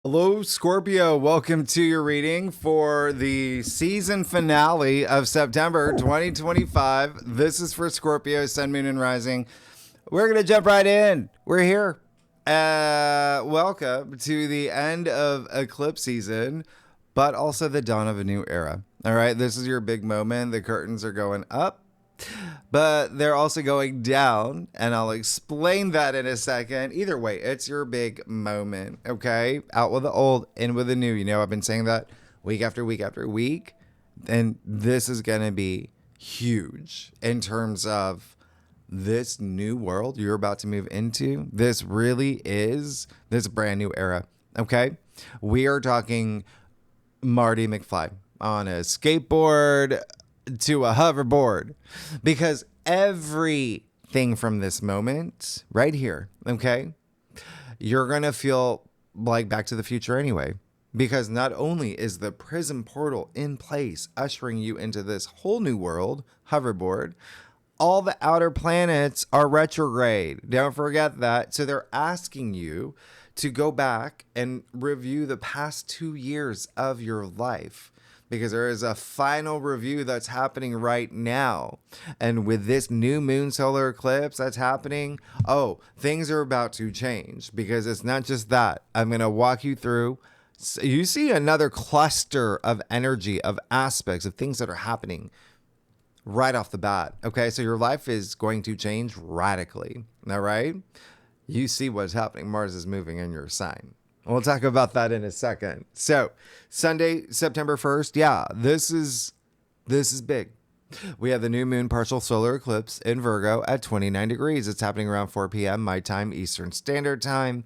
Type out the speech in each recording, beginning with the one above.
Hello, Scorpio. Welcome to your reading for the season finale of September 2025. This is for Scorpio, Sun, Moon, and Rising. We're going to jump right in. We're here. Welcome to the end of eclipse season, but also the dawn of a new era. All right, this is your big moment. The curtains are going up, but they're also going down, and I'll explain that in a second. Either way, it's your big moment, okay? Out with the old, in with the new. You know, I've been saying that week after week after week, and this is going to be huge in terms of this new world you're about to move into. This really is this brand new era, okay? We are talking Marty McFly on a skateboard to a hoverboard, because everything from this moment right here, okay, you're gonna feel like Back to the Future anyway, because not only is the prism portal in place ushering you into this whole new world hoverboard, all the outer planets are retrograde. Don't forget that. So they're asking you to go back and review the past 2 years of your life, because there is a final review that's happening right now. And with this new moon solar eclipse that's happening, things are about to change, because it's not just that. I'm going to walk you through. So you see another cluster of energy, of aspects, of things that are happening right off the bat. Okay, so your life is going to change radically. All right, you see what's happening. Mars is moving in your sign. We'll talk about that in a second. So Sunday, September 1st. Yeah, this is big. We have the new moon partial solar eclipse in Virgo at 29 degrees. It's happening around 4 p.m. my time, Eastern Standard Time.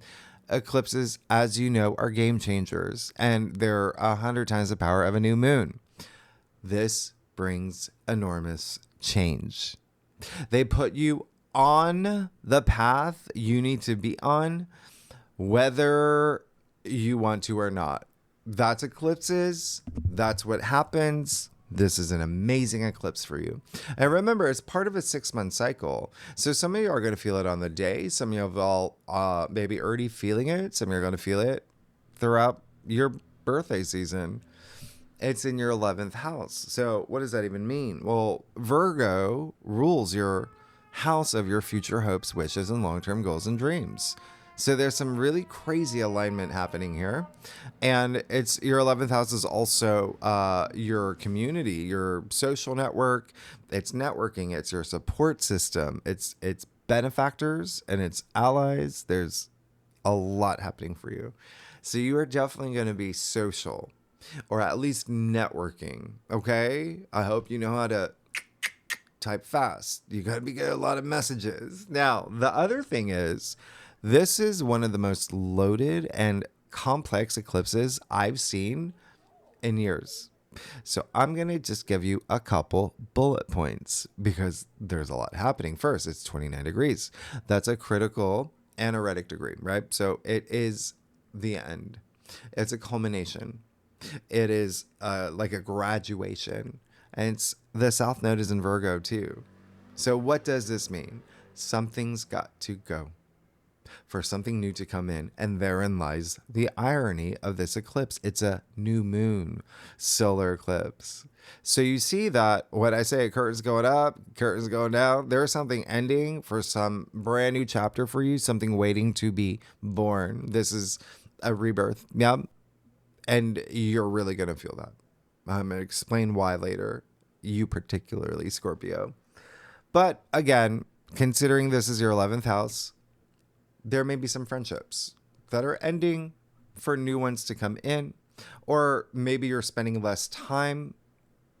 Eclipses, as you know, are game changers, and they're 100 times the power of a new moon. This brings enormous change. They put you on the path you need to be on, whether you want to or not. That's eclipses. That's what happens. This is an amazing eclipse for you. And remember, it's part of a 6-month cycle. So some of you are going to feel it on the day. Some of you have all maybe already feeling it. Some of you are going to feel it throughout your birthday season. It's in your 11th house. So what does that even mean? Well, Virgo rules your house of your future hopes, wishes, and long-term goals and dreams. So there's some really crazy alignment happening here. And it's your 11th house is also your community, your social network. It's networking. It's your support system. It's benefactors and it's allies. There's a lot happening for you. So you are definitely going to be social, or at least networking. Okay. I hope you know how to type fast. You got to be getting a lot of messages. Now, the other thing is, this is one of the most loaded and complex eclipses I've seen in years. So I'm going to just give you a couple bullet points, because there's a lot happening. First, it's 29 degrees. That's a critical anaretic degree, right? So it is the end. It's a culmination. It is like a graduation. And it's, the South Node is in Virgo too. So what does this mean? Something's got to go for something new to come in. And therein lies the irony of this eclipse. It's a new moon solar eclipse. So you see that when I say curtains going up, curtains going down, there's something ending for some brand new chapter for you, something waiting to be born. This is a rebirth. Yeah. And you're really going to feel that. I'm going to explain why later, you particularly, Scorpio. But again, considering this is your 11th house, there may be some friendships that are ending for new ones to come in, or maybe you're spending less time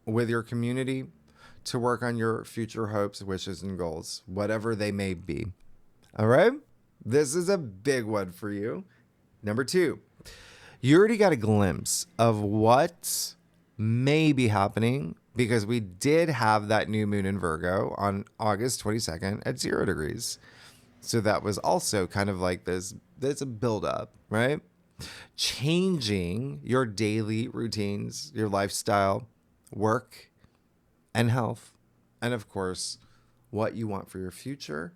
with your community to work on your future hopes, wishes, and goals, whatever they may be. All right? This is a big one for you. Number 2, you already got a glimpse of what may be happening, because we did have that new moon in Virgo on August 22nd at 0 degrees. So that was also kind of like this a buildup, right? Changing your daily routines, your lifestyle, work, and health. And of course, what you want for your future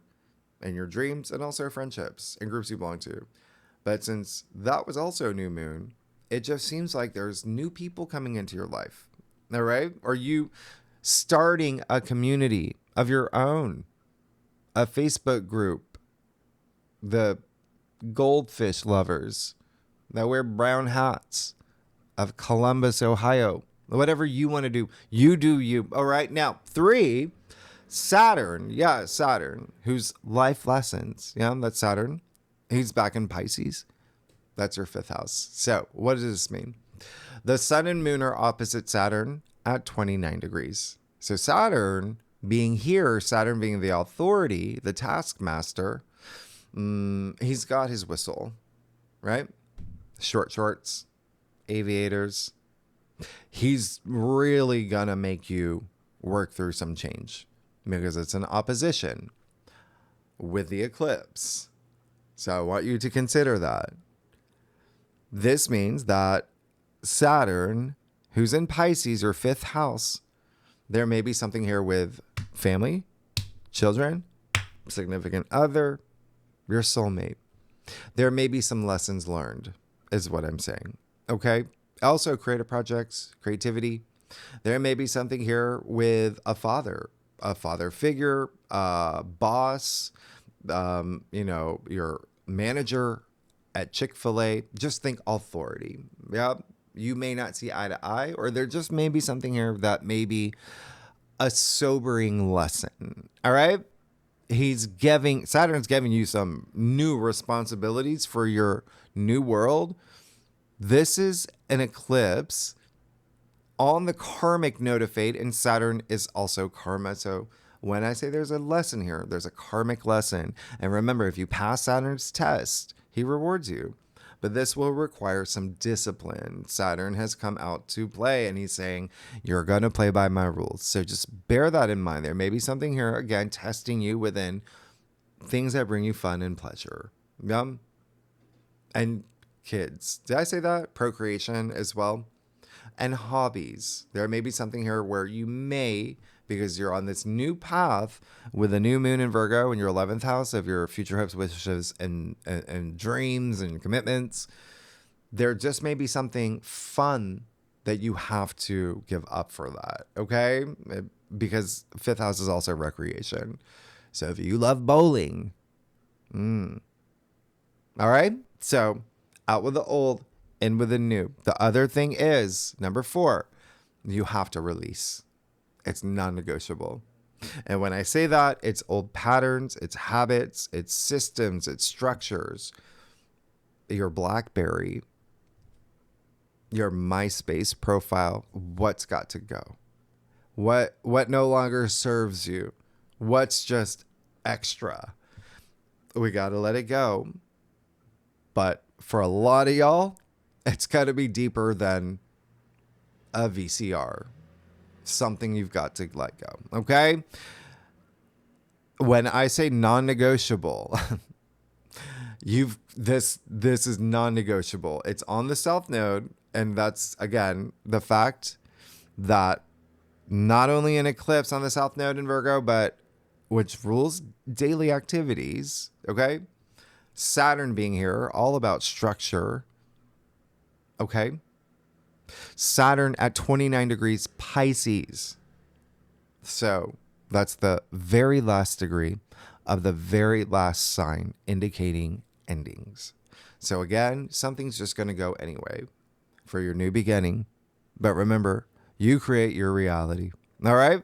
and your dreams, and also friendships and groups you belong to. But since that was also new moon, it just seems like there's new people coming into your life. All right? Or you starting a community of your own, a Facebook group, the goldfish lovers that wear brown hats of Columbus, Ohio. Whatever you want to do, you do you. All right. Now, 3, Saturn. Yeah, Saturn, whose life lessons. Yeah, that's Saturn. He's back in Pisces. That's your 5th house. So, what does this mean? The sun and moon are opposite Saturn at 29 degrees. So, Saturn being here, Saturn being the authority, the taskmaster, he's got his whistle, right? Short shorts, aviators. He's really gonna make you work through some change because it's an opposition with the eclipse. So I want you to consider that. This means that Saturn, who's in Pisces, your 5th house, there may be something here with family, children, significant other, your soulmate. There may be some lessons learned, is what I'm saying. Okay? Also, creative projects, creativity. There may be something here with a father figure, boss, your manager at Chick-fil-A. Just think authority. Yeah. You may not see eye to eye, or there just may be something here that may be a sobering lesson. All right. Saturn's giving you some new responsibilities for your new world. This is an eclipse on the karmic node of fate, and Saturn is also karma. So when I say there's a lesson here, there's a karmic lesson. And remember, if you pass Saturn's test, he rewards you. But this will require some discipline. Saturn has come out to play, and he's saying, you're going to play by my rules. So just bear that in mind. There may be something here, again, testing you within things that bring you fun and pleasure. And kids. Did I say that? Procreation as well. And hobbies. There may be something here where you may, because you're on this new path with a new moon in Virgo in your 11th house of your future hopes, wishes, and dreams and commitments, there just may be something fun that you have to give up for that, okay? Because 5th house is also recreation. So if you love bowling, all right? So out with the old, in with the new. The other thing is, number 4, you have to release. It's non-negotiable. And when I say that, it's old patterns, it's habits, it's systems, it's structures. Your BlackBerry, your MySpace profile, what's got to go? What no longer serves you? What's just extra? We got to let it go. But for a lot of y'all, it's got to be deeper than a VCR. Something you've got to let go. Okay? When I say non-negotiable, this is non-negotiable. It's on the South Node, and that's again the fact that not only an eclipse on the South Node in Virgo, but which rules daily activities. Okay? Saturn being here, all about structure. Okay? Saturn at 29 degrees Pisces. So that's the very last degree of the very last sign indicating endings. So again, something's just going to go anyway for your new beginning. But remember, you create your reality. All right?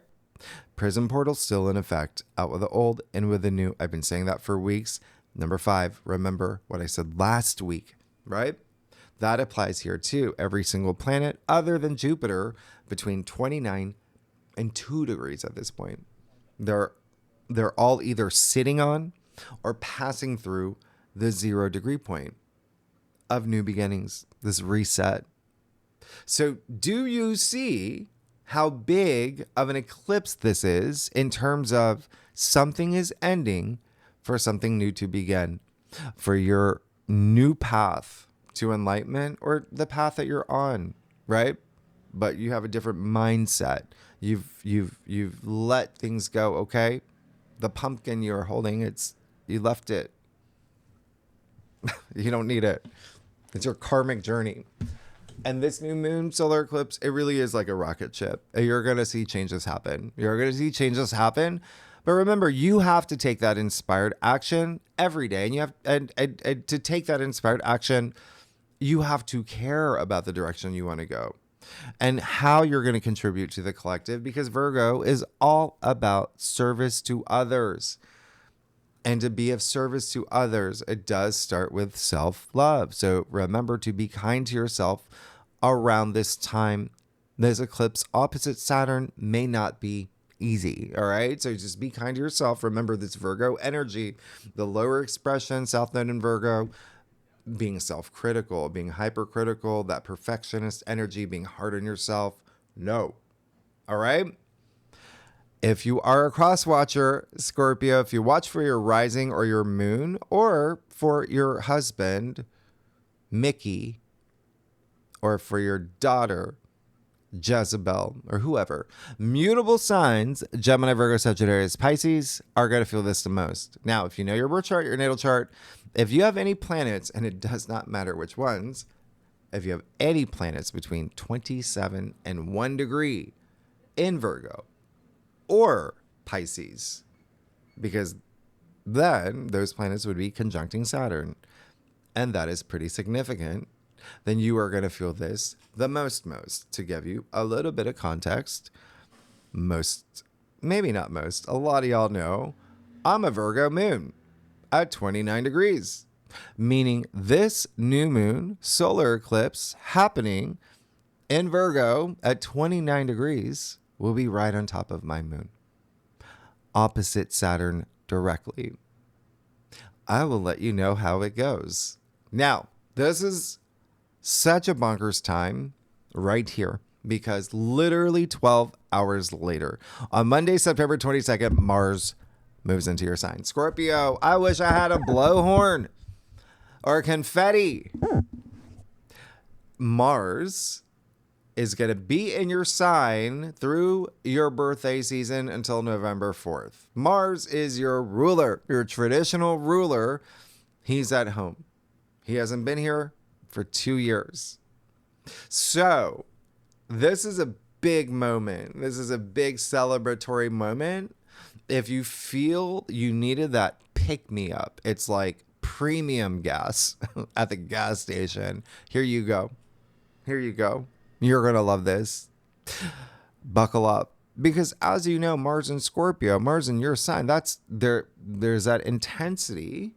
Prism portal still in effect. Out with the old, in with the new. I've been saying that for weeks. Number 5, remember what I said last week, right? That applies here too. Every single planet other than Jupiter between 29 and 2 degrees at this point. They're all either sitting on or passing through the 0 degree point of new beginnings, this reset. So do you see how big of an eclipse this is in terms of something is ending for something new to begin, for your new path to enlightenment or the path that you're on, right? But you have a different mindset. You've let things go, okay? The pumpkin you're holding, you left it. You don't need it. It's your karmic journey. And this new moon solar eclipse, it really is like a rocket ship. You're going to see changes happen. You're going to see changes happen. But remember, you have to take that inspired action every day. And you have and to take that inspired action, you have to care about the direction you want to go and how you're going to contribute to the collective, because Virgo is all about service to others. And to be of service to others, it does start with self-love. So remember to be kind to yourself around this time. This eclipse opposite Saturn may not be easy, all right? So just be kind to yourself. Remember this Virgo energy, the lower expression, South Node in Virgo, being self-critical, being hypercritical, that perfectionist energy, being hard on yourself. No. All right? If you are a cross watcher, Scorpio, if you watch for your rising or your moon, or for your husband, Mickey, or for your daughter, Jezebel, or whoever, mutable signs, Gemini, Virgo, Sagittarius, Pisces, are going to feel this the most. Now, if you know your birth chart, your natal chart, if you have any planets, and it does not matter which ones, if you have any planets between 27 and 1 degree in Virgo or Pisces, because then those planets would be conjuncting Saturn, and that is pretty significant, then you are going to feel this the most. To give you a little bit of context, maybe not most, a lot of y'all know I'm a Virgo moon at 29 degrees, meaning this new moon solar eclipse happening in Virgo at 29 degrees will be right on top of my moon, opposite Saturn directly. I will let you know how it goes. Now, this is such a bonkers time right here, because literally 12 hours later, on Monday, September 22nd, Mars moves into your sign. Scorpio, I wish I had a blowhorn or confetti. Mars is going to be in your sign through your birthday season until November 4th. Mars is your ruler, your traditional ruler. He's at home. He hasn't been here for 2 years. So this is a big moment. This is a big celebratory moment. If you feel you needed that pick-me-up, it's like premium gas at the gas station. Here you go. Here you go. You're going to love this. Buckle up. Because as you know, Mars in Scorpio, Mars in your sign, there's that intensity,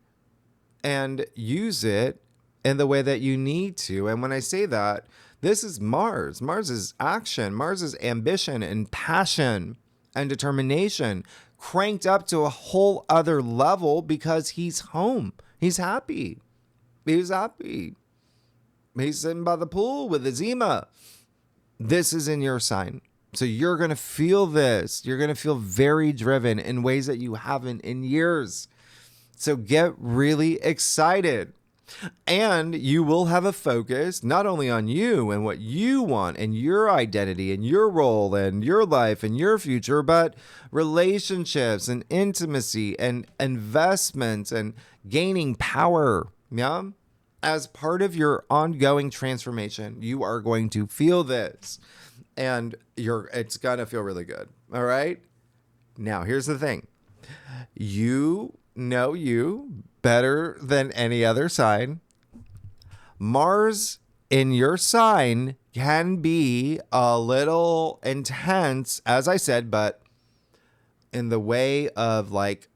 and use it in the way that you need to. And when I say that, this is Mars. Mars is action. Mars is ambition and passion and determination cranked up to a whole other level, because he's home. He's happy. He's happy. He's sitting by the pool with his Ema. This is in your sign. So you're going to feel this. You're going to feel very driven in ways that you haven't in years. So get really excited. And you will have a focus not only on you and what you want and your identity and your role and your life and your future, but relationships and intimacy and investments and gaining power. Yeah. As part of your ongoing transformation, you are going to feel this, and it's going to feel really good. All right. Now, here's the thing. You know you better than any other sign. Mars in your sign can be a little intense, as I said, but in the way of like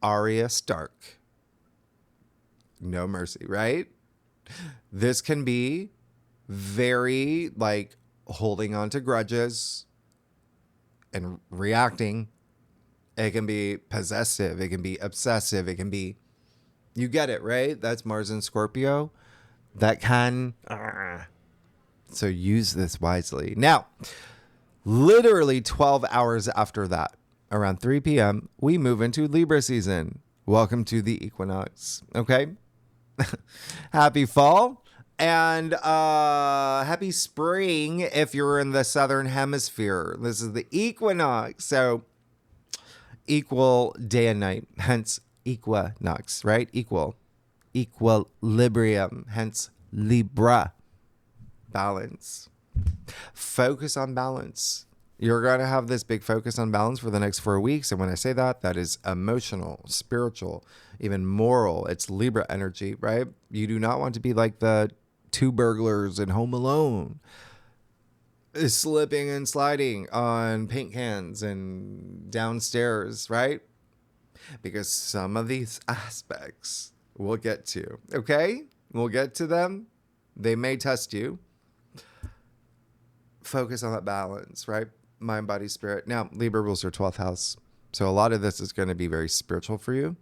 Arya Stark. No mercy, right? This can be very like holding on to grudges and reacting. It can be possessive. It can be obsessive. It can be, you get it, right? That's Mars in Scorpio. That can, so use this wisely. Now, literally 12 hours after that, around 3 p.m., we move into Libra season. Welcome to the equinox. Okay. Happy fall and happy spring if you're in the southern hemisphere. This is the equinox. So equal day and night, hence equinox, right? Equal. equilibrium, hence Libra, balance. Focus on balance. You're going to have this big focus on balance for the next 4 weeks. And when I say that, that is emotional, spiritual, even moral. It's Libra energy, right? You do not want to be like the two burglars in Home Alone, slipping and sliding on paint cans and downstairs, right? Because some of these aspects we'll get to, okay? We'll get to them. They may test you. Focus on that balance, right? Mind, body, spirit. Now, Libra rules your 12th house. So a lot of this is going to be very spiritual for you.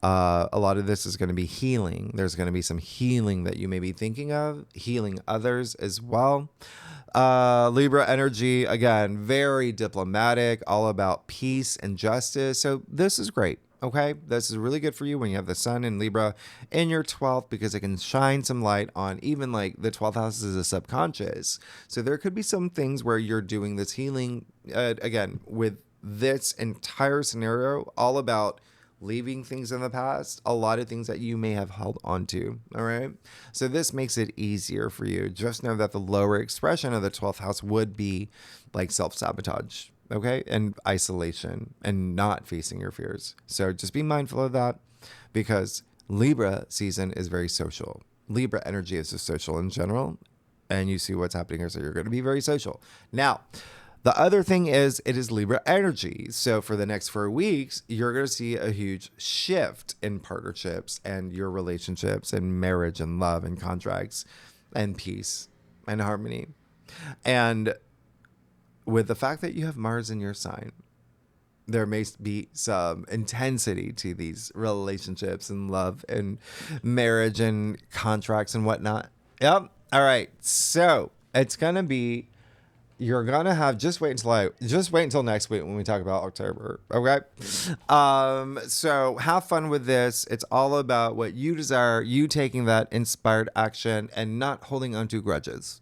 A lot of this is going to be healing. There's going to be some healing that you may be thinking of, healing others as well. Libra energy, again, very diplomatic, all about peace and justice. So this is great. Okay, this is really good for you when you have the sun in Libra in your 12th, because it can shine some light on even like the 12th house is a subconscious. So there could be some things where you're doing this healing, again, with this entire scenario, all about leaving things in the past, a lot of things that you may have held on to. All right. So this makes it easier for you. Just know that the lower expression of the 12th house would be like self-sabotage. Okay. And isolation and not facing your fears. So just be mindful of that, because Libra season is very social. Libra energy is just social in general. And you see what's happening here. So you're going to be very social. Now, the other thing is, it is Libra energy. So for the next 4 weeks, you're going to see a huge shift in partnerships and your relationships and marriage and love and contracts and peace and harmony. And with the fact that you have Mars in your sign, there may be some intensity to these relationships and love and marriage and contracts and whatnot. Yep. All right. So it's going to be, you're going to have, just wait until next week when we talk about October. Okay. So have fun with this. It's all about what you desire, you taking that inspired action and not holding on to grudges.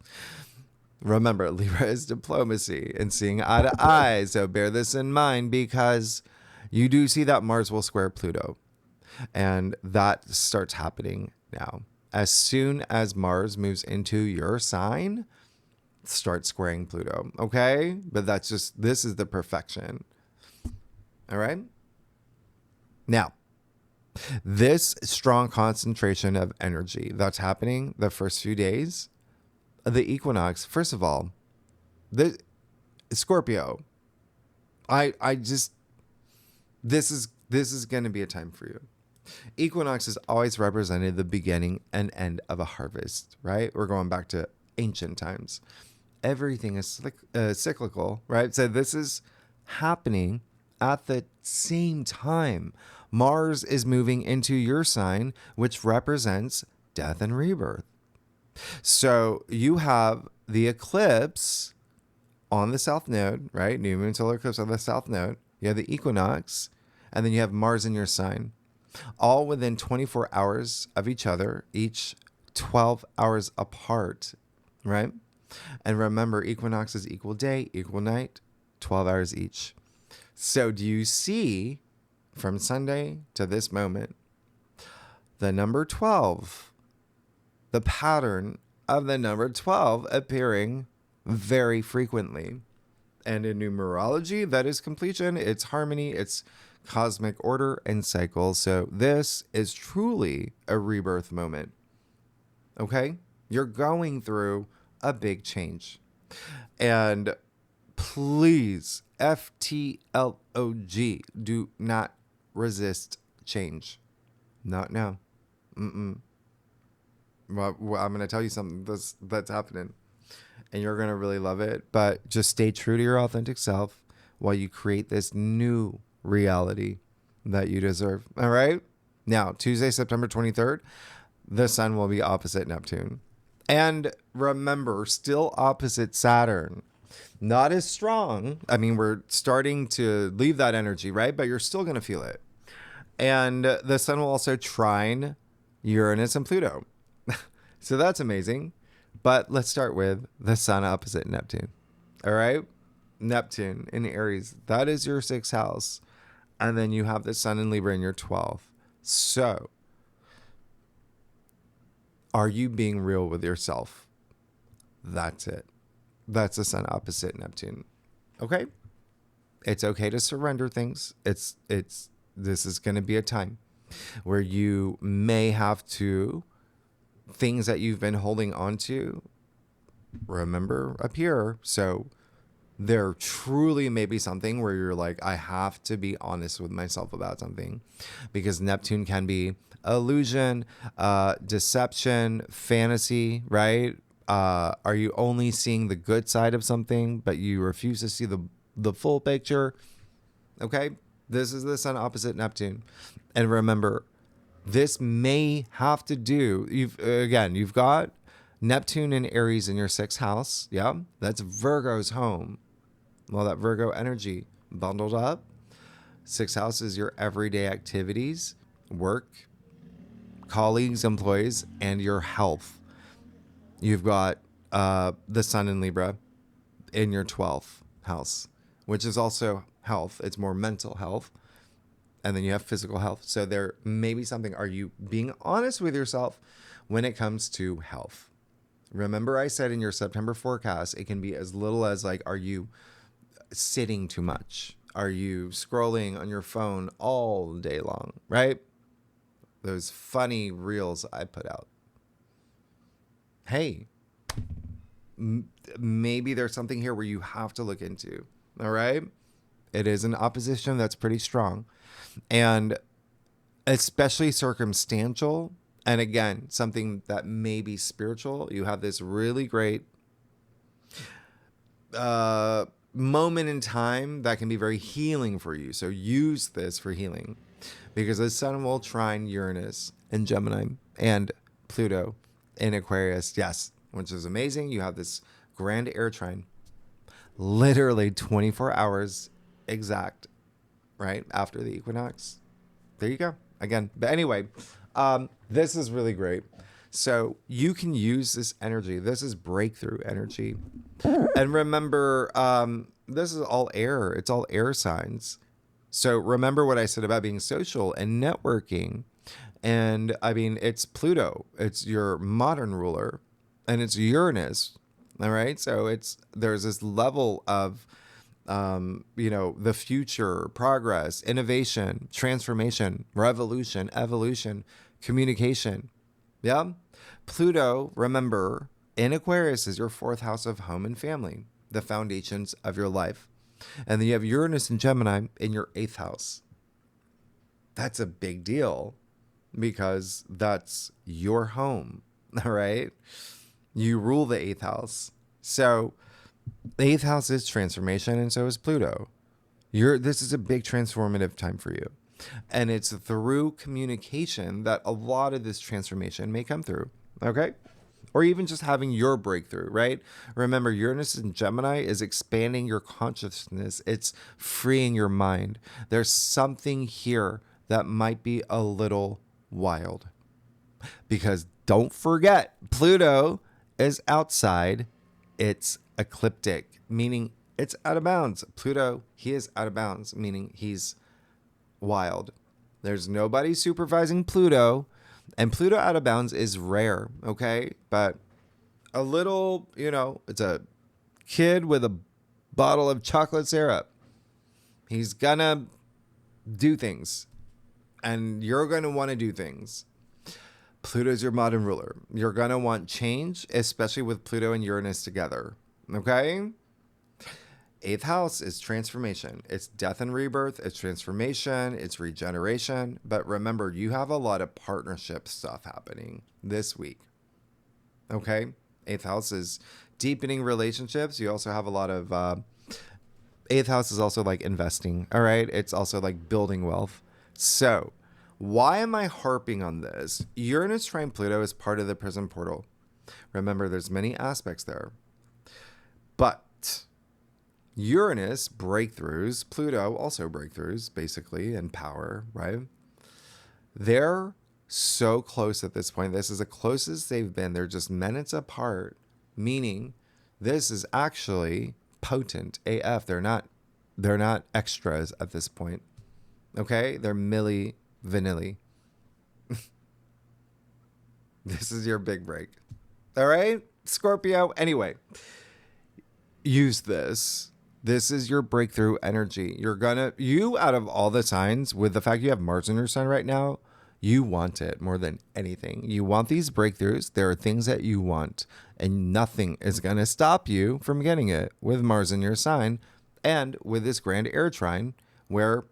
Remember, Libra is diplomacy and seeing eye to eye. So bear this in mind, because you do see that Mars will square Pluto. And that starts happening now. As soon as Mars moves into your sign, start squaring Pluto. Okay? But this is the perfection. All right? Now, this strong concentration of energy that's happening the first few days, the equinox, first of all, the Scorpio, this is going to be a time for you. Equinox has always represented the beginning and end of a harvest, right? We're going back to ancient times. Everything is cyclical, right? So this is happening at the same time. Mars is moving into your sign, which represents death and rebirth. So you have the eclipse on the south node, right? New moon solar eclipse on the south node. You have the equinox, and then you have Mars in your sign, all within 24 hours of each other, each 12 hours apart, right? And remember, equinox is equal day, equal night, 12 hours each. So do you see from Sunday to this moment, the number 12, the pattern of the number 12 appearing very frequently? And in numerology, that is completion, it's harmony, it's cosmic order and cycle. So this is truly a rebirth moment. Okay? You're going through a big change. And please, FTLOG, do not resist change. Not now. Well, I'm going to tell you something that's happening, and you're going to really love it. But just stay true to your authentic self while you create this new reality that you deserve. All right? Now, Tuesday, September 23rd, the sun will be opposite Neptune. And remember, still opposite Saturn. Not as strong. I mean, we're starting to leave that energy, right? But you're still going to feel it. And the sun will also trine Uranus and Pluto. So that's amazing. But let's start with the sun opposite Neptune. All right? Neptune in Aries. That is your 6th house. And then you have the sun in Libra in your 12th. So Are you being real with yourself? That's it. That's the sun opposite Neptune. Okay? It's okay to surrender things. This is going to be a time where you may have to, things that you've been holding on to, remember up here. So there truly may be something where you're like, I have to be honest with myself about something, because Neptune can be illusion, deception, fantasy, right? Are you only seeing the good side of something, but you refuse to see the full picture? Okay, this is the sun opposite Neptune. And remember, this may have to do, you've got Neptune and Aries in your 6th house. Yeah, that's Virgo's home. Well, that Virgo energy bundled up. 6th house is your everyday activities, work, colleagues, employees, and your health. You've got the sun in Libra in your 12th house, which is also health. It's more mental health. And then you have physical health. So there may be something. Are you being honest with yourself when it comes to health? Remember, I said in your September forecast, it can be as little as like, are you sitting too much? Are you scrolling on your phone all day long, right? Those funny reels I put out. Hey, maybe there's something here where you have to look into, all right? It is an opposition that's pretty strong, and especially circumstantial. And again, something that may be spiritual. You have this really great moment in time that can be very healing for you. So use this for healing, because the sun will trine Uranus in Gemini and Pluto in Aquarius. Yes, which is amazing. You have this grand air trine, literally 24 hours exact, right after the equinox. There you go. Again, but anyway, this is really great. So you can use this energy. This is breakthrough energy. And remember, this is all air. It's all air signs. So remember what I said about being social and networking. And I mean, it's Pluto. It's your modern ruler. And it's Uranus. All right. So there's this level of, the future, progress, innovation, transformation, revolution, evolution, communication. Yeah. Pluto, remember, in Aquarius is your 4th house of home and family, the foundations of your life. And then you have Uranus and Gemini in your 8th house. That's a big deal, because that's your home. All right. You rule the 8th house. So the 8th house is transformation, and so is Pluto. This is a big transformative time for you. And it's through communication that a lot of this transformation may come through. Okay? Or even just having your breakthrough, right? Remember, Uranus in Gemini is expanding your consciousness. It's freeing your mind. There's something here that might be a little wild. Because don't forget, Pluto is outside. It's ecliptic, meaning it's out of bounds. Pluto, he is out of bounds, meaning he's wild. There's nobody supervising Pluto, and Pluto out of bounds is rare, okay? But a little, it's a kid with a bottle of chocolate syrup. He's gonna do things, and you're gonna want to do things. Pluto's your modern ruler. You're gonna want change, especially with Pluto and Uranus together, okay? 8th house is transformation. It's death and rebirth. It's transformation. It's regeneration. But remember, you have a lot of partnership stuff happening this week. Okay? 8th house is deepening relationships. You also have a lot of... 8th house is also like investing. All right? It's also like building wealth. So, why am I harping on this? Uranus trine Pluto is part of the prison portal. Remember, there's many aspects there. But... Uranus, breakthroughs, Pluto, also breakthroughs, basically, and power, right? They're so close at this point. This is the closest they've been. They're just minutes apart, meaning this is actually potent AF. They're not extras at this point. Okay? They're milli vanilli. This is your big break. All right, Scorpio. Anyway, use this. This is your breakthrough energy. You out of all the signs, with the fact you have Mars in your sign right now, you want it more than anything. You want these breakthroughs. There are things that you want, and nothing is going to stop you from getting it with Mars in your sign and with this grand air trine where,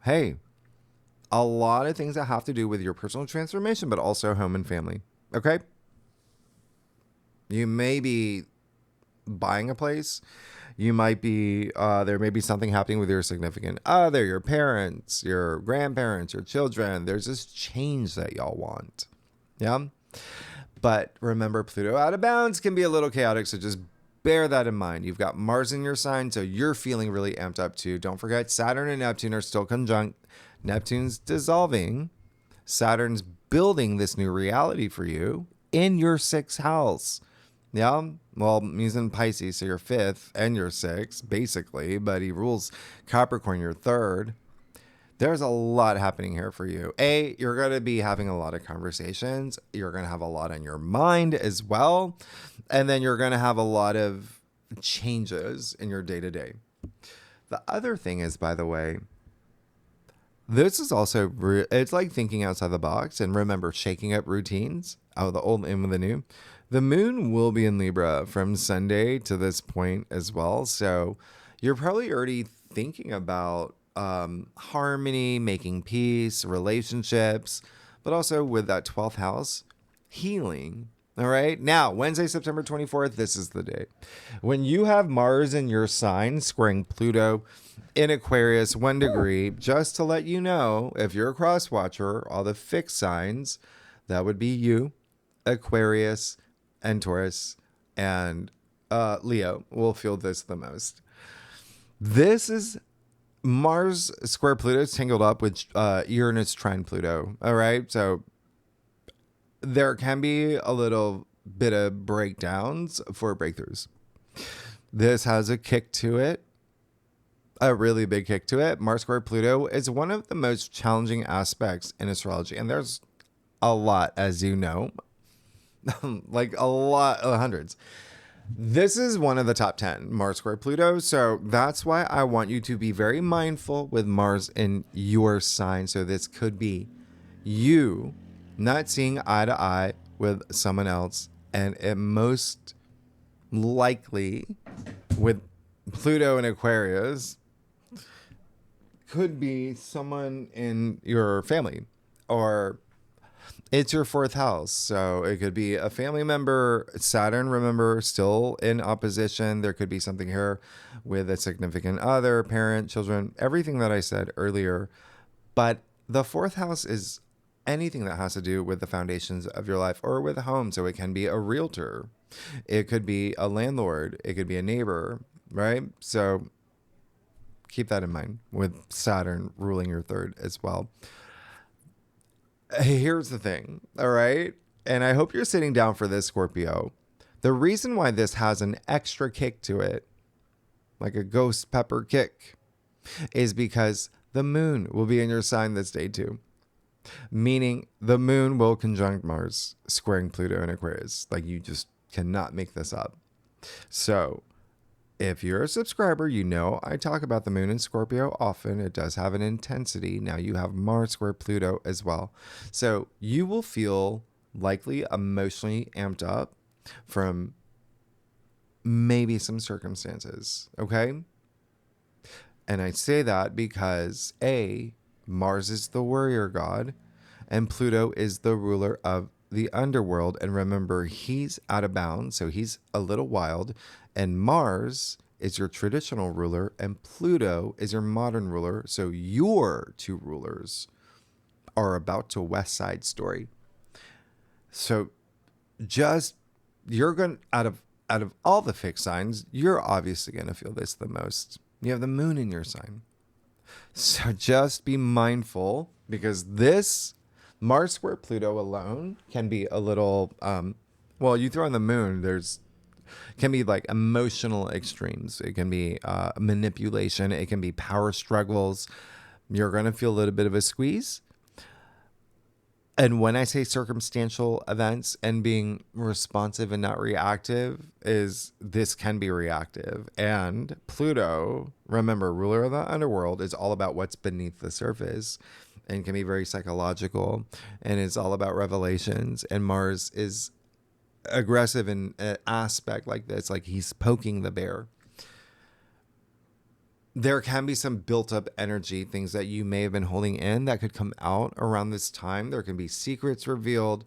hey, a lot of things that have to do with your personal transformation, but also home and family. Okay? You may be buying a place. You might be, there may be something happening with your significant other, your parents, your grandparents, your children. There's this change that y'all want. Yeah. But remember, Pluto out of bounds can be a little chaotic. So just bear that in mind. You've got Mars in your sign, so you're feeling really amped up too. Don't forget, Saturn and Neptune are still conjunct. Neptune's dissolving. Saturn's building this new reality for you in your 6th house. Yeah, well, he's in Pisces, so you're 5th and you're 6th, basically, but he rules Capricorn, your 3rd. There's a lot happening here for you. You're going to be having a lot of conversations. You're going to have a lot on your mind as well. And then you're going to have a lot of changes in your day-to-day. The other thing is, by the way, this is also, it's like thinking outside the box. And remember, shaking up routines, out of the old in with the new. The moon will be in Libra from Sunday to this point as well. So you're probably already thinking about harmony, making peace, relationships, but also with that 12th house, healing. All right. Now, Wednesday, September 24th, this is the day. When you have Mars in your sign squaring Pluto in Aquarius 1 degree, just to let you know, if you're a cross watcher, all the fixed signs, that would be you, Aquarius, and Taurus, and Leo will feel this the most. This is Mars square Pluto tangled up with Uranus trine Pluto. All right. So there can be a little bit of breakdowns for breakthroughs. This has a kick to it, a really big kick to it. Mars square Pluto is one of the most challenging aspects in astrology. And there's a lot, as you know, like a lot, hundreds. This is one of the top 10, Mars square Pluto. So that's why I want you to be very mindful with Mars in your sign. So this could be you not seeing eye to eye with someone else. And it most likely with Pluto and Aquarius could be someone in your family, or it's your 4th house. So it could be a family member. Saturn, remember, still in opposition. There could be something here with a significant other, parent, children, everything that I said earlier. But the 4th house is anything that has to do with the foundations of your life or with a home. So it can be a realtor. It could be a landlord. It could be a neighbor, right? So keep that in mind with Saturn ruling your 3rd as well. Here's the thing, all right? And I hope you're sitting down for this, Scorpio. The reason why this has an extra kick to it, like a ghost pepper kick, is because the moon will be in your sign this day too. Meaning the moon will conjunct Mars, squaring Pluto in Aquarius. Like, you just cannot make this up. So if you're a subscriber, you know I talk about the moon in Scorpio often. It does have an intensity. Now you have Mars square Pluto as well. So you will feel likely emotionally amped up from maybe some circumstances, okay? And I say that because Mars is the warrior god and Pluto is the ruler of the underworld. And remember, he's out of bounds, so he's a little wild. And Mars is your traditional ruler and Pluto is your modern ruler. So your two rulers are about to West Side Story. So just, you're going out of all the fixed signs, you're obviously going to feel this the most. You have the moon in your sign. So just be mindful, because this Mars square Pluto alone can be a little, well, you throw in the moon, can be like emotional extremes. It can be manipulation. It can be power struggles. You're going to feel a little bit of a squeeze. And when I say circumstantial events and being responsive and not reactive, is this can be reactive. And Pluto, remember, ruler of the underworld, is all about what's beneath the surface and can be very psychological, and it's all about revelations. And Mars is aggressive in an aspect like this, like he's poking the bear. There can be some built up energy, things that you may have been holding in that could come out around this time. There can be secrets revealed.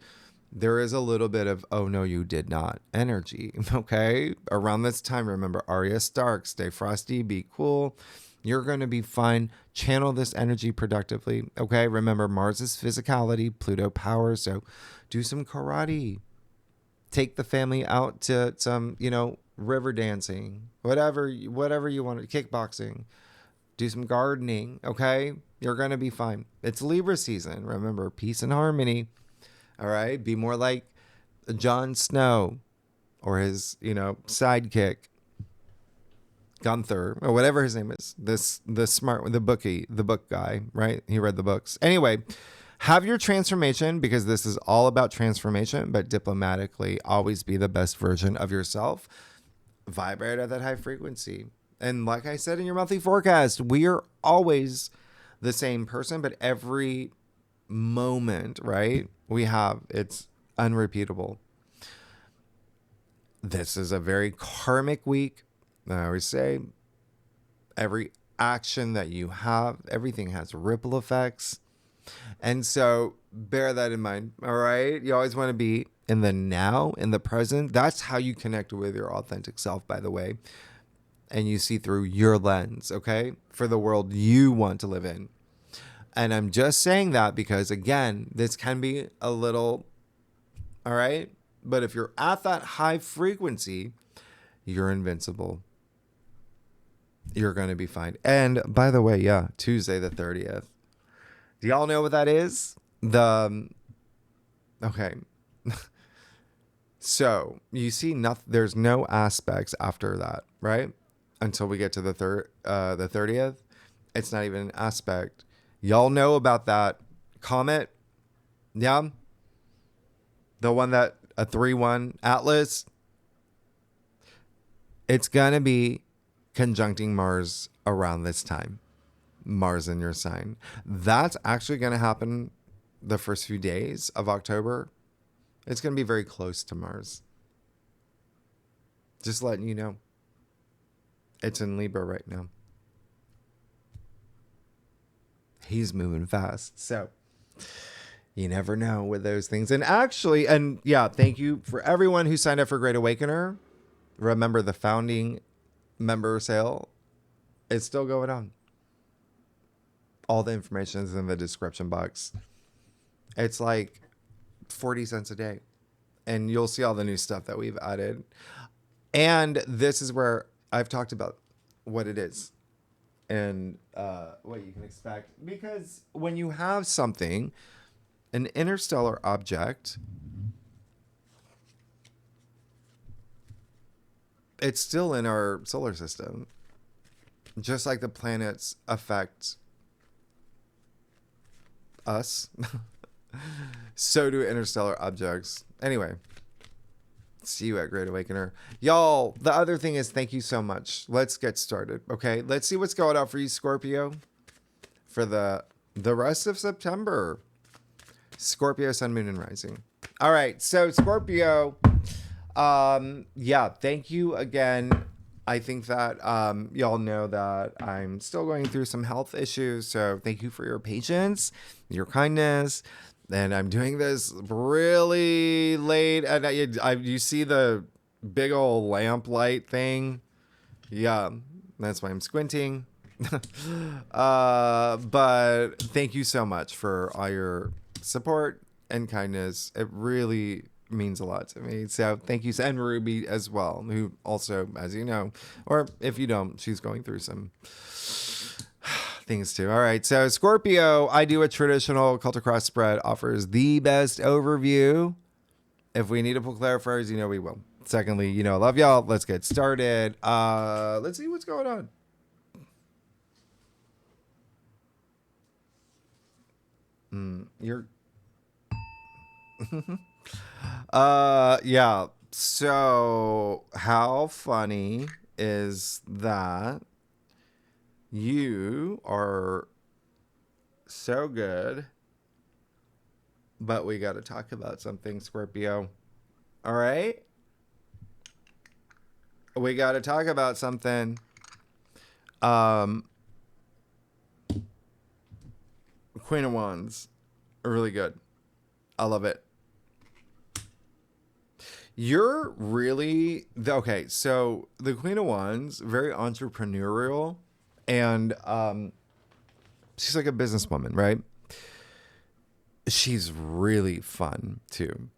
There is a little bit of, oh no, you did not energy. Okay. Around this time, remember Arya Stark, stay frosty, be cool. You're going to be fine. Channel this energy productively. Okay. Remember, Mars is physicality, Pluto power. So do some karate. Take the family out to some, river dancing, whatever you want, kickboxing, do some gardening. Okay. You're going to be fine. It's Libra season. Remember, peace and harmony. All right. Be more like Jon Snow or his, sidekick, Gunther, or whatever his name is. The book guy, right? He read the books. Anyway, have your transformation, because this is all about transformation, but diplomatically always be the best version of yourself. Vibrate at that high frequency. And like I said in your monthly forecast, we are always the same person, but every moment, right, we have, it's unrepeatable. This is a very karmic week. I always say every action that you have, everything has ripple effects. And so bear that in mind. All right. You always want to be in the now, in the present. That's how you connect with your authentic self, by the way. And you see through your lens, okay, for the world you want to live in. And I'm just saying that because, again, this can be a little, all right. But if you're at that high frequency, you're invincible. You're going to be fine. And by the way, yeah, Tuesday the 30th. Do y'all know what that is? Okay. So you see, there's no aspects after that, right? Until we get to the 30th. It's not even an aspect. Y'all know about that comet? Yeah. The one that a 3-1 Atlas. It's going to be conjuncting Mars around this time. Mars in your sign. That's actually going to happen the first few days of October. It's going to be very close to Mars. Just letting you know. It's in Libra right now. He's moving fast. So you never know with those things. And actually, and yeah, thank you for everyone who signed up for Great Awakener. Remember, the founding member sale is still going on. All the information is in the description box. It's like 40 cents a day. And you'll see all the new stuff that we've added. And this is where I've talked about what it is and what you can expect. Because when you have something, an interstellar object, it's still in our solar system. Just like the planets affect us, so do interstellar objects. Anyway, see you at Great Awakener. Y'all, the other thing is, thank you so much. Let's get started, okay? Let's see what's going on for you, Scorpio, for the rest of September. Scorpio, Sun, Moon, and Rising. All right, so Scorpio, yeah, thank you again. I think that y'all know that I'm still going through some health issues. So thank you for your patience, your kindness. And I'm doing this really late. And you see the big old lamp light thing? Yeah, that's why I'm squinting. But thank you so much for all your support and kindness. It really means a lot to me. So thank you. And Ruby as well, who also, as you know, or if you don't, she's going through some things too. All right. So Scorpio, I do a traditional culture cross spread, offers the best overview. If we need to pull clarifiers, we will. Secondly, I love y'all. Let's get started. Let's see what's going on. You're Yeah. So, how funny is that you are so good, but we got to talk about something, Scorpio. All right? We got to talk about something. Um, Queen of Wands, really good. I love it. You're really okay. So the Queen of Wands, very entrepreneurial, and she's like a businesswoman, right? She's really fun too.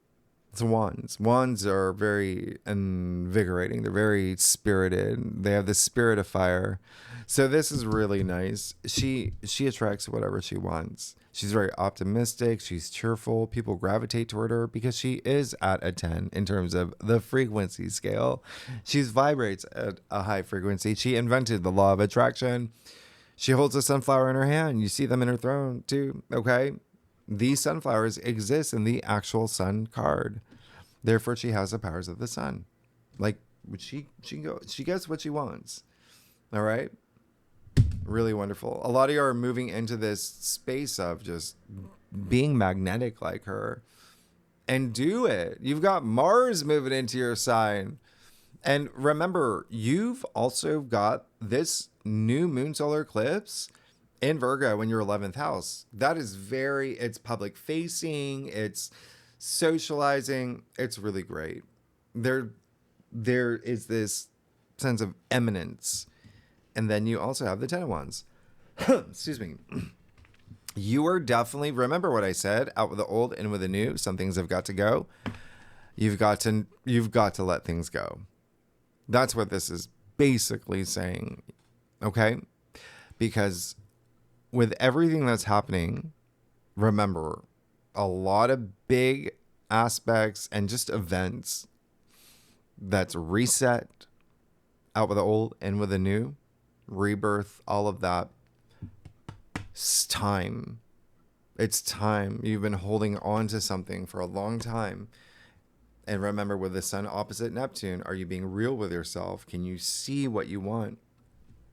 It's wands. Wands are very invigorating. They're very spirited. They have the spirit of fire. So this is really nice. She attracts whatever she wants. She's very optimistic. She's cheerful. People gravitate toward her because she is at a 10 in terms of the frequency scale. She vibrates at a high frequency. She invented the law of attraction. She holds a sunflower in her hand. You see them in her throne too. Okay. These sunflowers exist in the actual sun card. Therefore, she has the powers of the sun. Like she gets what she wants. All right. Really wonderful. A lot of you are moving into this space of just being magnetic like her. And do it. You've got Mars moving into your sign. And remember, you've also got this new moon solar eclipse in Virgo in your 11th house. That is it's public facing, it's socializing, it's really great. There is this sense of eminence. And then you also have the 10 of Wands. Excuse me. You are definitely, remember what I said, out with the old, in with the new. Some things have got to go. You've got to let things go. That's what this is basically saying. Okay? Because with everything that's happening, remember, a lot of big aspects and just events that's reset, out with the old, in with the new, rebirth, all of that. It's time. It's time. You've been holding on to something for a long time. And remember, with the sun opposite Neptune, are you being real with yourself? Can you see what you want?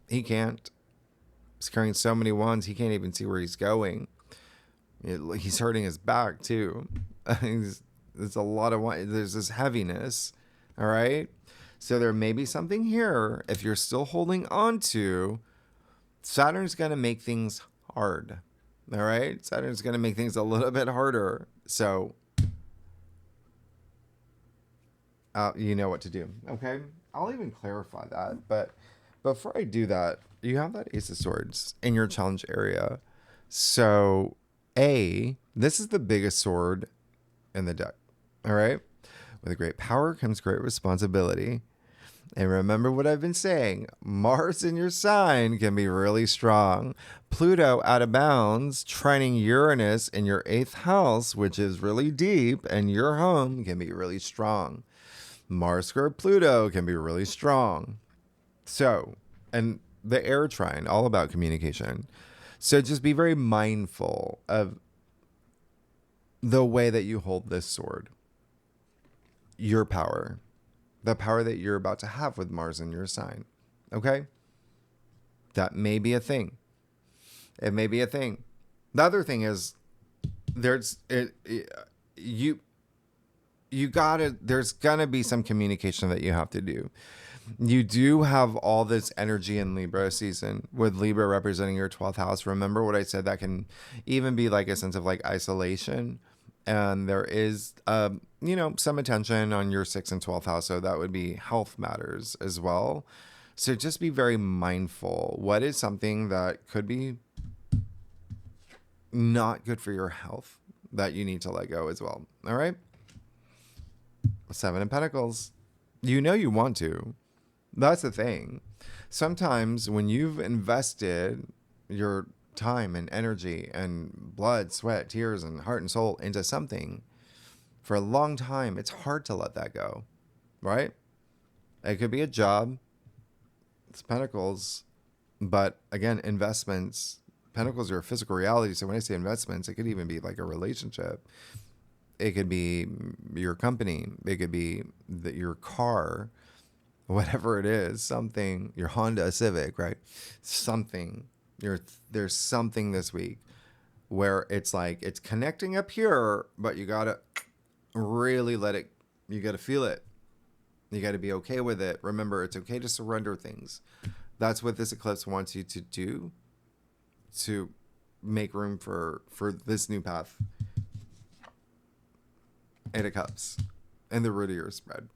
He can't. He's carrying so many wands, he can't even see where he's going. He's hurting his back, too. There's a lot of wands. There's this heaviness. All right? So there may be something here. If you're still holding on to, Saturn's going to make things hard. All right? Saturn's going to make things a little bit harder. So you know what to do. Okay? I'll even clarify that. But before I do that, you have that Ace of Swords in your challenge area. So, this is the biggest sword in the deck. All right? With great power comes great responsibility. And remember what I've been saying. Mars in your sign can be really strong. Pluto out of bounds, trining Uranus in your 8th house, which is really deep, and your home can be really strong. Mars square Pluto can be really strong. So, and the air trine, all about communication. So just be very mindful of the way that you hold this sword. Your power. The power that you're about to have with Mars in your sign. Okay? That may be a thing. It may be a thing. The other thing is, there's gonna be some communication that you have to do. You do have all this energy in Libra season, with Libra representing your 12th house. Remember what I said, that can even be like a sense of like isolation. And there is, some attention on your 6th and 12th house. So that would be health matters as well. So just be very mindful. What is something that could be not good for your health that you need to let go as well? All right. 7 of Pentacles. You know you want to. That's the thing. Sometimes when you've invested your time and energy and blood, sweat, tears, and heart and soul into something for a long time, it's hard to let that go, right? It could be a job. It's Pentacles. But again, investments. Pentacles are a physical reality. So when I say investments, it could even be like a relationship. It could be your company. It could be your car, whatever it is, something, your Honda Civic, right? Something, there's something this week where it's like, it's connecting up here, but you got to really you got to feel it. You got to be okay with it. Remember, it's okay to surrender things. That's what this eclipse wants you to do, to make room for this new path. Eight of Cups and the root of your spread.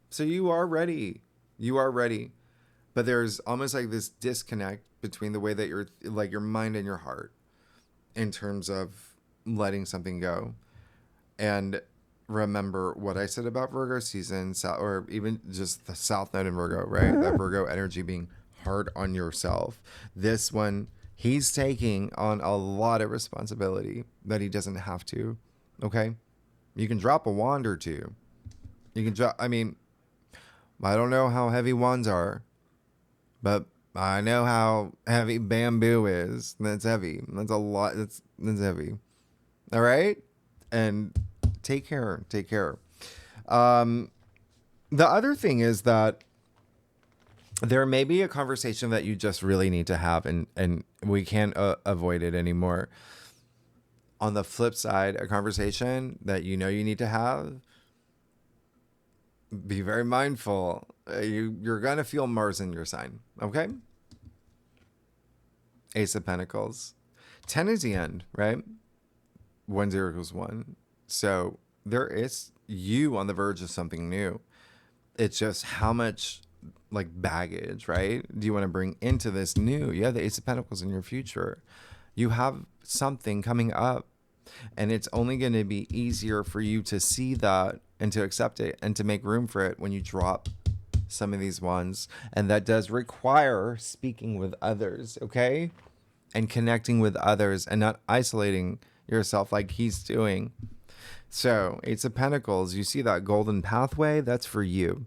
So you are ready. You are ready. But there's almost like this disconnect between the way that you're, like, your mind and your heart in terms of letting something go. And remember what I said about Virgo season, or even just the South Node in Virgo, right? That Virgo energy being hard on yourself. This one, he's taking on a lot of responsibility that he doesn't have to. Okay? You can drop a wand or two. You can drop, I mean, I don't know how heavy wands are, but I know how heavy bamboo is. That's heavy. That's a lot. That's heavy. All right? And take care. Take care. The other thing is that there may be a conversation that you just really need to have, and we can't avoid it anymore. On the flip side, a conversation that you know you need to have, be very mindful. You're going to feel Mars in your sign, okay? Ace of Pentacles. 10 is the end, right? 1 0 equals 1. So there is you on the verge of something new. It's just how much, like, baggage, right, do you want to bring into this new? You have the Ace of Pentacles in your future. You have something coming up, and it's only going to be easier for you to see that and to accept it and to make room for it when you drop some of these ones. And that does require speaking with others, okay? And connecting with others and not isolating yourself like he's doing. So, Ace of Pentacles, you see that golden pathway? That's for you.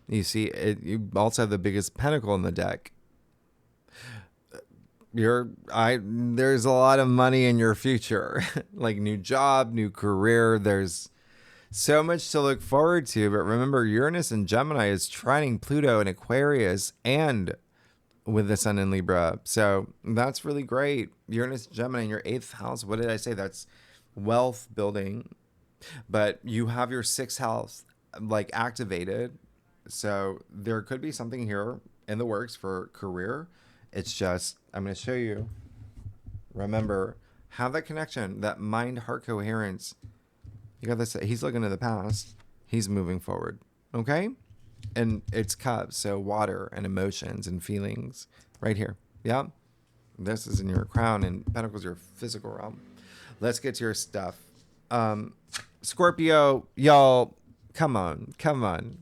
You see, you also have the biggest pentacle in the deck. There's a lot of money in your future, like new job, new career. There's so much to look forward to. But remember, Uranus and Gemini is trining Pluto in Aquarius and with the Sun in Libra. So that's really great. Uranus, Gemini in your 8th house. What did I say? That's wealth building. But you have your 6th house, like, activated. So there could be something here in the works for career. It's just, I'm going to show you. Remember, have that connection, that mind-heart coherence. You got this. He's looking to the past. He's moving forward. Okay? And it's cups, so water and emotions and feelings right here. Yeah? This is in your crown, and Pentacles, your physical realm. Let's get to your stuff. Scorpio, y'all, come on.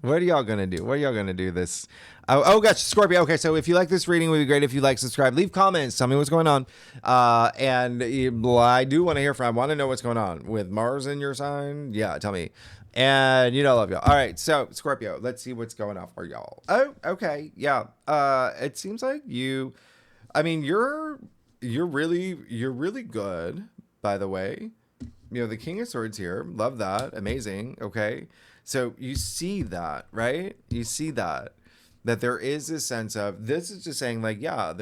What are y'all going to do? What are y'all going to do this? Oh, gosh, Scorpio. Okay, so if you like this reading, it would be great if you like, subscribe, leave comments, tell me what's going on. And I do want to hear from, I want to know what's going on with Mars in your sign. Yeah, tell me. And I love y'all. All right, so Scorpio, let's see what's going on for y'all. Oh, okay, yeah. It seems like you're really good, by the way. The King of Swords here. Love that. Amazing. Okay. So you see that, right? You see that there is this sense of, this is just saying, like, yeah,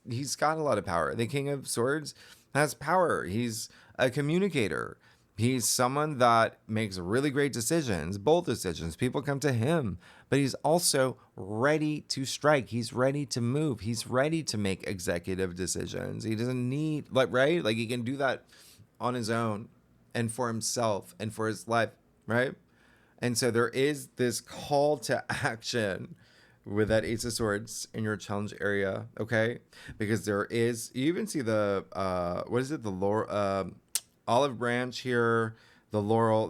he's got a lot of power. The King of Swords has power. He's a communicator. He's someone that makes really great decisions, bold decisions. People come to him, but he's also ready to strike. He's ready to move. He's ready to make executive decisions. He doesn't need, right? Like, he can do that on his own and for himself and for his life, right? And so there is this call to action with that Ace of Swords in your challenge area, okay? Because there is, you even see the, the olive branch here, the laurel.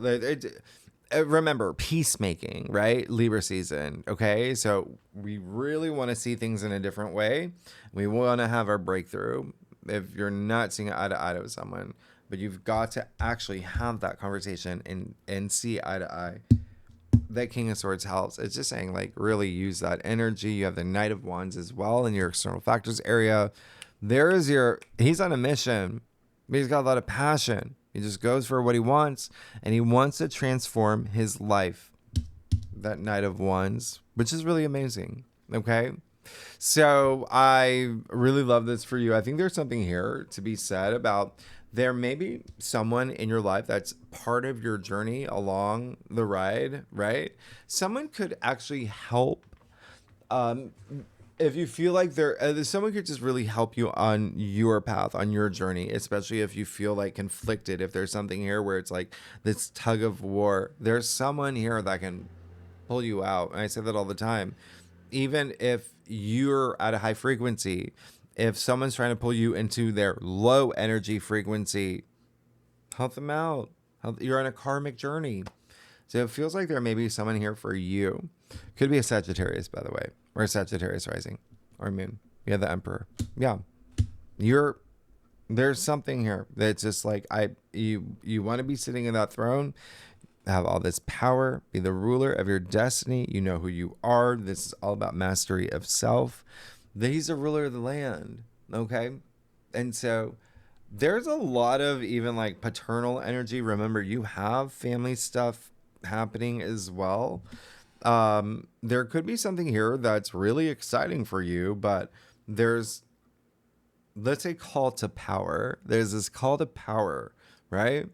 Remember, peacemaking, right? Libra season, okay? So we really want to see things in a different way. We want to have our breakthrough. If you're not seeing eye to eye with someone, but you've got to actually have that conversation and see eye to eye. That King of Swords helps. It's just saying, like, really use that energy. You have the Knight of Wands as well in your external factors area. He's on a mission, but he's got a lot of passion. He just goes for what he wants, and he wants to transform his life. That Knight of Wands, which is really amazing. Okay. So I really love this for you. I think there's something here to be said about there may be someone in your life that's part of your journey along the ride, right? Someone could actually help. If you feel like someone could just really help you on your path, on your journey, especially if you feel like conflicted, if there's something here where it's like this tug of war, there's someone here that can pull you out. And I say that all the time. Even if you're at a high frequency, if someone's trying to pull you into their low energy frequency, help them out. You're on a karmic journey. So it feels like there may be someone here for you. Could be a Sagittarius, by the way, or a Sagittarius rising or moon. Yeah, the Emperor. Yeah. There's something here that's just like, you want to be sitting in that throne, have all this power, be the ruler of your destiny. You know who you are. This is all about mastery of self. That he's a ruler of the land. Okay. And so there's a lot of even like paternal energy. Remember, you have family stuff happening as well. There could be something here that's really exciting for you, but there's, let's say, call to power. There's this call to power, right?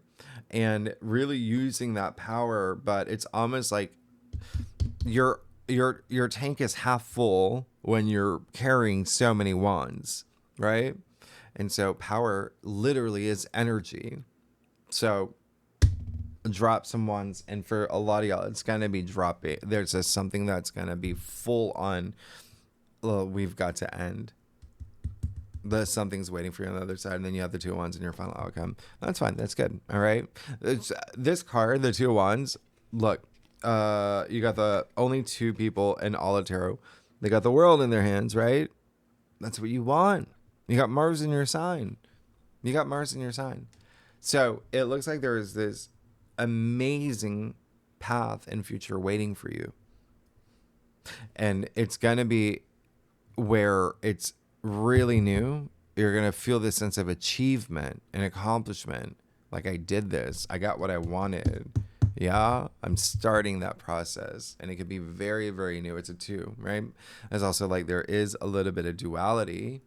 And really using that power, but it's almost like your tank is half full when you're carrying so many wands, right? And so power literally is energy. So drop some wands, and for a lot of y'all, it's gonna be dropping. There's just something that's gonna be full on. Well, we've got to end. Something's waiting for you on the other side, and then you have the Two of Wands in your final outcome. That's fine. That's good. All right. This card, the Two of Wands. Look, you got the only two people in all of tarot. They got the world in their hands, right? That's what you want. You got Mars in your sign. So it looks like there is this amazing path and future waiting for you, and it's gonna be where it's really new. You're gonna feel this sense of achievement and accomplishment. Like, I did this. I got what I wanted. Yeah, I'm starting that process, and it could be very, very new. It's a two, right? There's also like there is a little bit of duality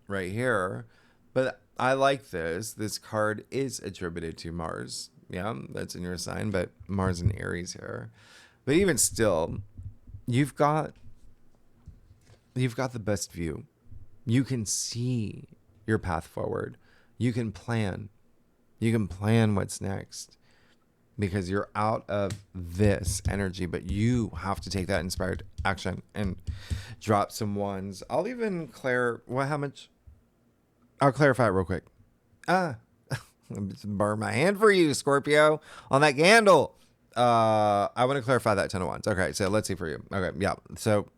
right here, but I like this. This card is attributed to Mars. Yeah, that's in your sign, but Mars and Aries here. But even still, you've got the best view. You can see your path forward. You can plan what's next, because you're out of this energy, but you have to take that inspired action and drop some ones. I'll even I'll clarify it real quick. Burn my hand for you, Scorpio, on that candle. I want to clarify that 10 of Wands. Okay, so let's see for you. Okay, yeah. So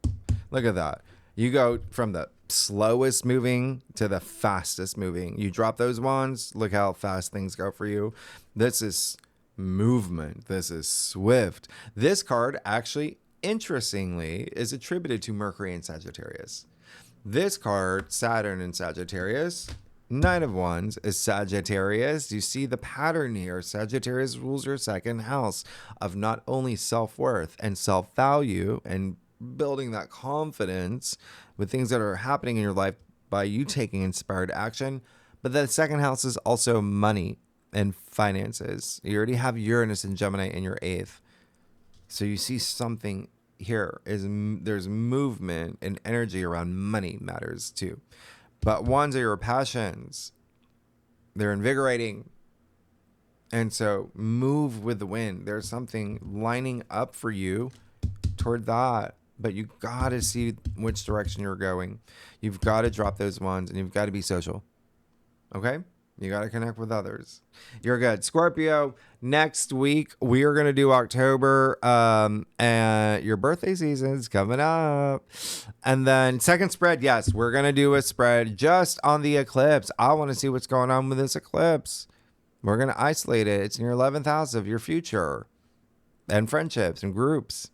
look at that. You go from the slowest moving to the fastest moving. You drop those wands. Look how fast things go for you. This is movement. This is swift. This card actually, interestingly, is attributed to Mercury and Sagittarius. This card, Saturn and Sagittarius. Nine of Wands is Sagittarius. You see the pattern here. Sagittarius rules your second house of not only self-worth and self-value and building that confidence with things that are happening in your life by you taking inspired action, but the second house is also money and finances. You already have Uranus and Gemini in your eighth. So you see something here there's movement and energy around money matters too. But wands are your passions. They're invigorating. And so move with the wind. There's something lining up for you toward that. But you got to see which direction you're going. You've got to drop those wands, and you've got to be social. Okay? You got to connect with others. You're good. Scorpio, next week, we are going to do October. And your birthday season is coming up. And then second spread, yes, we're going to do a spread just on the eclipse. I want to see what's going on with this eclipse. We're going to isolate it. It's in your 11th house of your future and friendships and groups.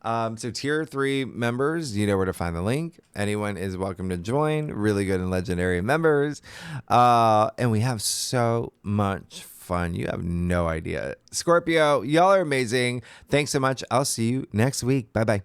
So tier 3 members, you know where to find the link. Anyone is welcome to join. Really good and legendary members. And we have so much fun. You have no idea. Scorpio, y'all are amazing. Thanks so much. I'll see you next week. Bye-bye.